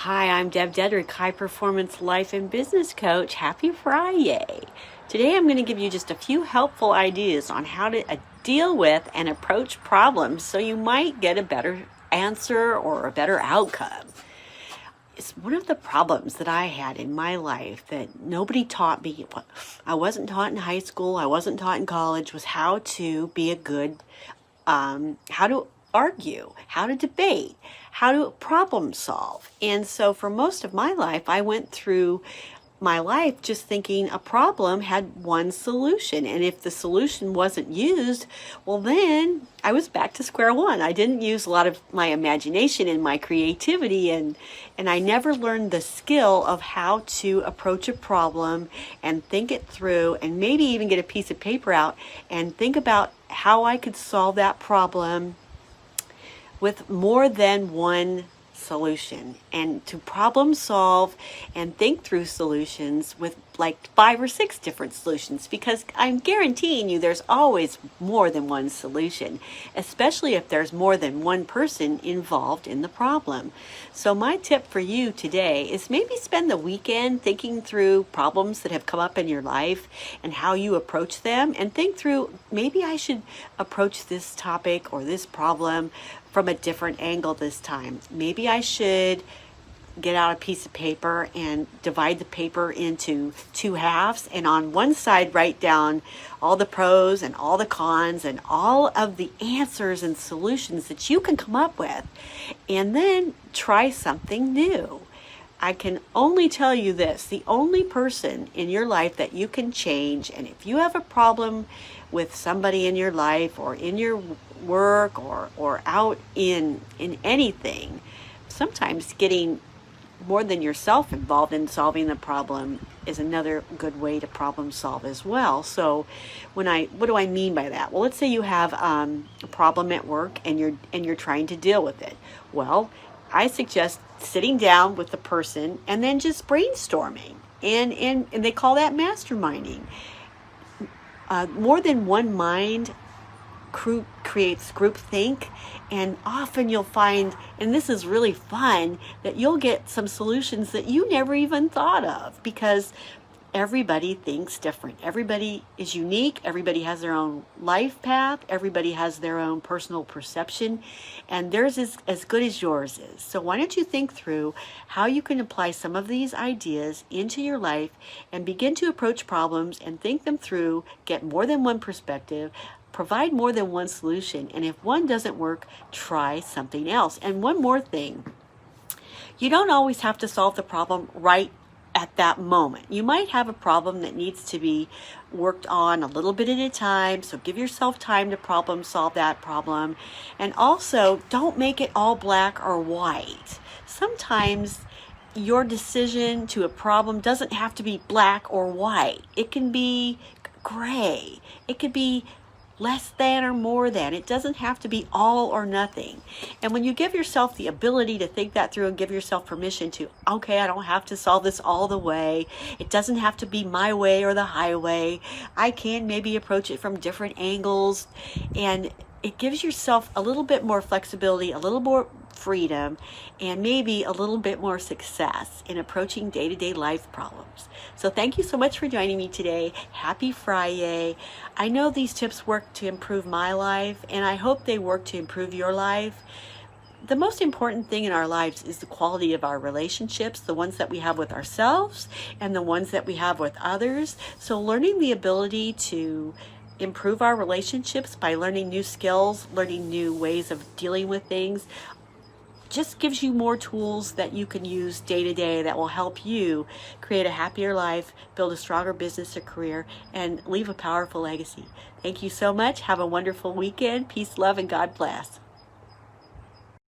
Hi, I'm DebDedrick, High Performance Life and Business Coach. Happy Friday. Today I'm going to give you just a few helpful ideas on how to deal with and approach problems so you might get a better answer or a better outcome. It's one of the problems that I had in my life that nobody taught me. I wasn't taught in high school, I wasn't taught in college, was how to be a good how to argue, how to debate, how to problem solve. And so for most of my life, I went through my life just thinking a problem had one solution. And if the solution wasn't used, well, then I was back to square one. I didn't use a lot of my imagination and my creativity, and I never learned the skill of how to approach a problem and think it through, and maybe even get a piece of paper out and think about how I could solve that problem with more than one solution, and to problem solve and think through solutions with like 5 or 6 different solutions, because I'm guaranteeing you there's always more than one solution, especially if there's more than one person involved in the problem. So my tip for you today is maybe spend the weekend thinking through problems that have come up in your life and how you approach them, and think through, maybe I should approach this topic or this problem from a different angle this time. Maybe I should get out a piece of paper and divide the paper into 2 halves, and on one side write down all the pros and all the cons and all of the answers and solutions that you can come up with, and then try something new. I can only tell you this: the only person in your life that you can change, and if you have a problem with somebody in your life or in your work or out in anything, sometimes getting more than yourself involved in solving the problem is another good way to problem solve as well. So what do I mean by that? Well, let's say you have a problem at work and you're trying to deal with it. Well, I suggest sitting down with the person and then just brainstorming, and they call that masterminding. More than one mind creates groupthink, and often you'll find, and this is really fun, that you'll get some solutions that you never even thought of, because everybody thinks different. Everybody is unique. Everybody has their own life path. Everybody has their own personal perception, and theirs is as good as yours is. So why don't you think through how you can apply some of these ideas into your life and begin to approach problems and think them through, get more than one perspective, provide more than one solution, and if one doesn't work, try something else. And one more thing, you don't always have to solve the problem right at that moment. You might have a problem that needs to be worked on a little bit at a time, so give yourself time to problem solve that problem. And also, don't make it all black or white. Sometimes your decision to a problem doesn't have to be black or white. It can be gray. It could be less than or more than. It doesn't have to be all or nothing. And when you give yourself the ability to think that through and give yourself permission to, okay, I don't have to solve this all the way. It doesn't have to be my way or the highway. I can maybe approach it from different angles. And it gives yourself a little bit more flexibility, a little more freedom, and maybe a little bit more success in approaching day-to-day life problems. So thank you so much for joining me today. Happy Friday. I know these tips work to improve my life, and I hope they work to improve your life. The most important thing in our lives is the quality of our relationships, the ones that we have with ourselves and the ones that we have with others. So learning the ability to improve our relationships by learning new skills, learning new ways of dealing with things, just gives you more tools that you can use day to day that will help you create a happier life, build a stronger business or career, and leave a powerful legacy. Thank you so much. Have a wonderful weekend. Peace, love, and God bless.